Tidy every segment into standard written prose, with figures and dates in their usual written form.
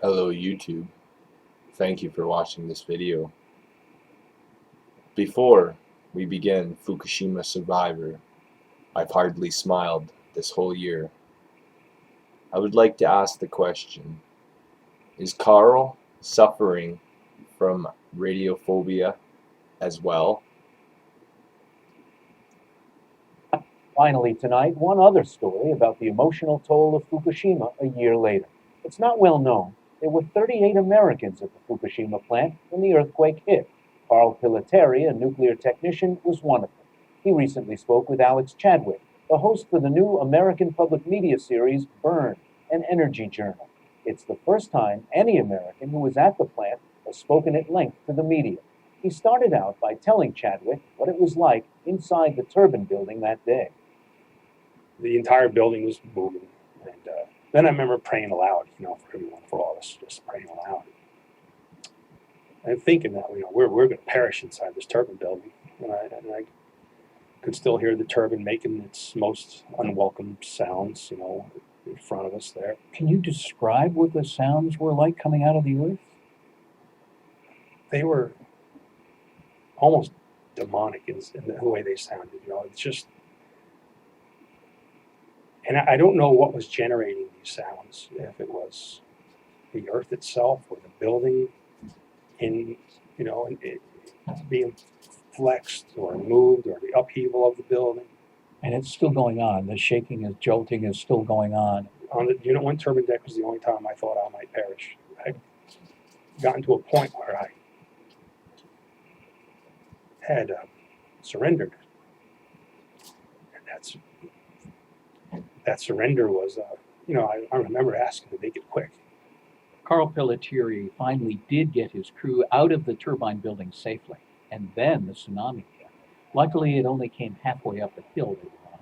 Hello YouTube, thank you for watching this video. Before we begin Fukushima Survivor, I've hardly smiled this whole year. I would like to ask the question, is Carl suffering from radiophobia as well? Finally tonight, one other story about the emotional toll of Fukushima a year later. It's not well known. There were 38 Americans at the Fukushima plant when the earthquake hit. Carl Pilateri, a nuclear technician, was one of them. He recently spoke with Alex Chadwick, the host for the new American public media series Burn, an energy journal. It's the first time any American who was at the plant has spoken at length to the media. He started out by telling Chadwick what it was like inside the turbine building that day. The entire building was moving, and then I remember praying aloud, for everyone, for all of us, just praying aloud, and thinking that we're going to perish inside this turbine building, and I could still hear the turbine making its most unwelcome sounds, in front of us there. Can you describe what the sounds were like coming out of the earth? They were almost demonic in the way they sounded. It's just. And I don't know what was generating these sounds, if it was the earth itself or the building and it being flexed or moved or the upheaval of the building. And it's still going on. The shaking and jolting is still going on. On the one turbine deck was the only time I thought I might perish. I'd gotten to a point where I had surrendered. And that surrender was, I remember asking to make it quick. Carl Pilateri finally did get his crew out of the turbine building safely, and then the tsunami came. Luckily, it only came halfway up the hill they were on.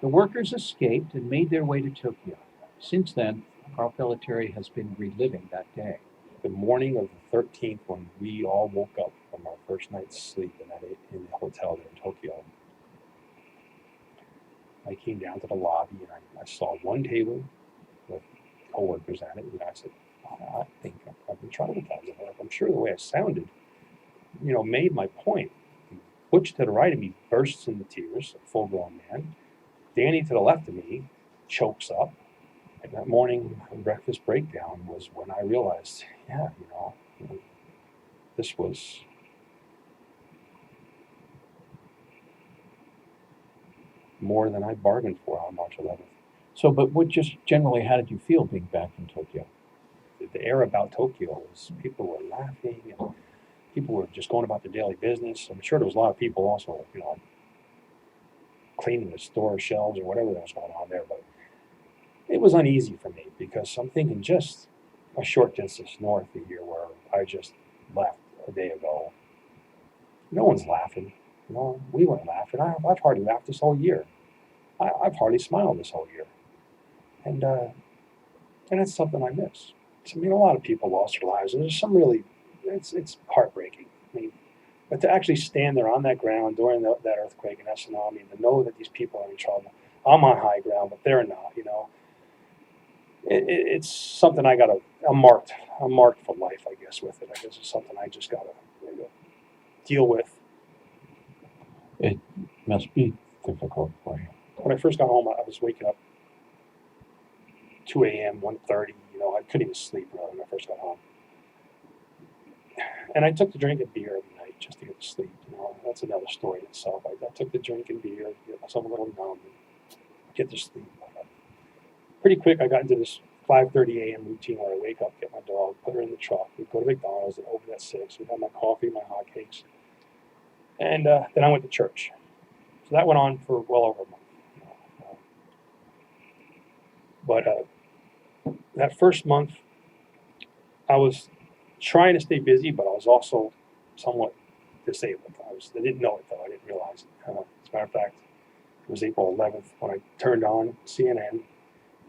The workers escaped and made their way to Tokyo. Since then, Carl Pilateri has been reliving that day. The morning of the 13th, when we all woke up from our first night's sleep in the hotel there in Tokyo, I came down to the lobby and I saw one table with co-workers at it, and I said, I think I've been traumatized. I'm sure the way I sounded, made my point. Butch to the right of me bursts into tears, a full-grown man. Danny to the left of me chokes up. And that morning breakfast breakdown was when I realized, this was more than I bargained for on March 11th. So, but how did you feel being back in Tokyo? The air about Tokyo was people were laughing and people were just going about their daily business. I'm sure there was a lot of people also, cleaning the store shelves or whatever that was going on there. But it was uneasy for me because I'm thinking just a short distance north of here where I just left a day ago. No one's laughing. We weren't laughing. I've hardly laughed this whole year. I've hardly smiled this whole year. And that's something I miss. A lot of people lost their lives, and there's some really, it's heartbreaking. But to actually stand there on that ground during that earthquake and that tsunami, and to know that these people are in trouble. I'm on high ground, but they're not. It's something I'm marked for life, I guess, with it. I guess it's something I just gotta deal with. It must be difficult for you. When I first got home, I was waking up 2 a.m., 1:30. I couldn't even sleep really when I first got home. And I took to drinking beer every night just to get to sleep. That's another story in itself. I took to drinking beer, get myself a little numb, and get to sleep. Pretty quick, I got into this 5:30 a.m. routine where I wake up, get my dog, put her in the truck, we'd go to McDonald's, and open at 6. We'd have my coffee, my hotcakes. And then I went to church. So that went on for well over a month. But that first month, I was trying to stay busy, but I was also somewhat disabled. I didn't know it, though. I didn't realize it. As a matter of fact, it was April 11th when I turned on CNN,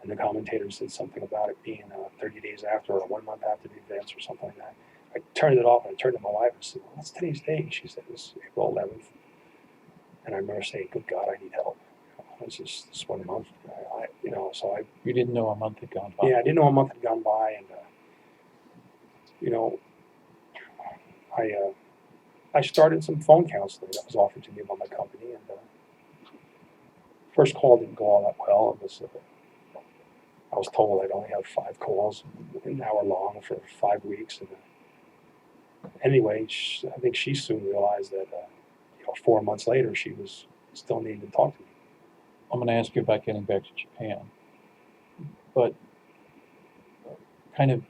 and the commentator said something about it being 30 days after or 1 month after the events or something like that. I turned it off and I turned to my wife and said, what's today's date? She said, it's April 11th. And I remember saying, good God, I need help. This 1 month. So You didn't know a month had gone by. Yeah, I didn't know a month had gone by. And you know, I started some phone counseling that was offered to me by my company, and first call didn't go all that well. It was I was told I'd only have 5 calls, an hour long for 5 weeks, and anyway, I think she soon realized that 4 months later she was still needing to talk to me. I'm going to ask you about getting back to Japan, but kind of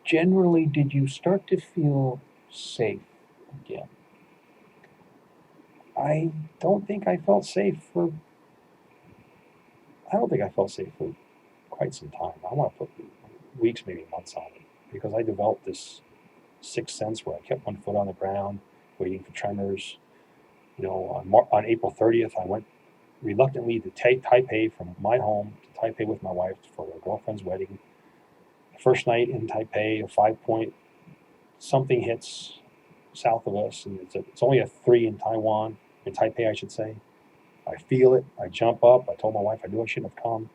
generally, did you start to feel safe again? I don't think I felt safe for. I don't think I felt safe for quite some time. I want to put weeks, maybe months on it, because I developed this sixth sense where I kept one foot on the ground, waiting for tremors. On April 30th, I went reluctantly to Taipei from my home to Taipei with my wife for a girlfriend's wedding. The first night in Taipei, a 5-point something hits south of us, and it's only a 3 in Taipei, I should say. I feel it. I jump up. I told my wife I knew I shouldn't have come.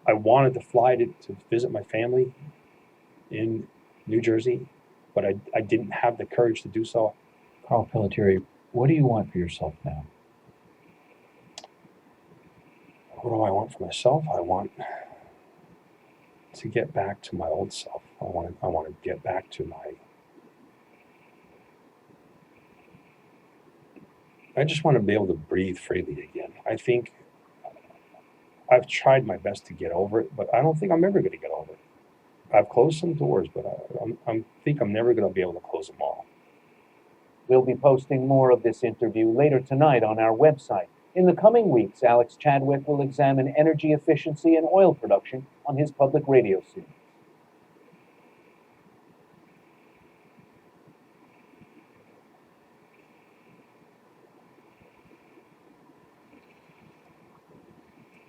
I wanted to fly to visit my family in New Jersey, but I didn't have the courage to do so. Carl Pelletieri, what do you want for yourself now? What do I want for myself? I want to get back to my old self. I want to get back to I just want to be able to breathe freely again. I think I've tried my best to get over it, but I don't think I'm ever going to get over it. I've closed some doors, but I think I'm never going to be able to close them all. We'll be posting more of this interview later tonight on our website. In the coming weeks, Alex Chadwick will examine energy efficiency and oil production on his public radio series.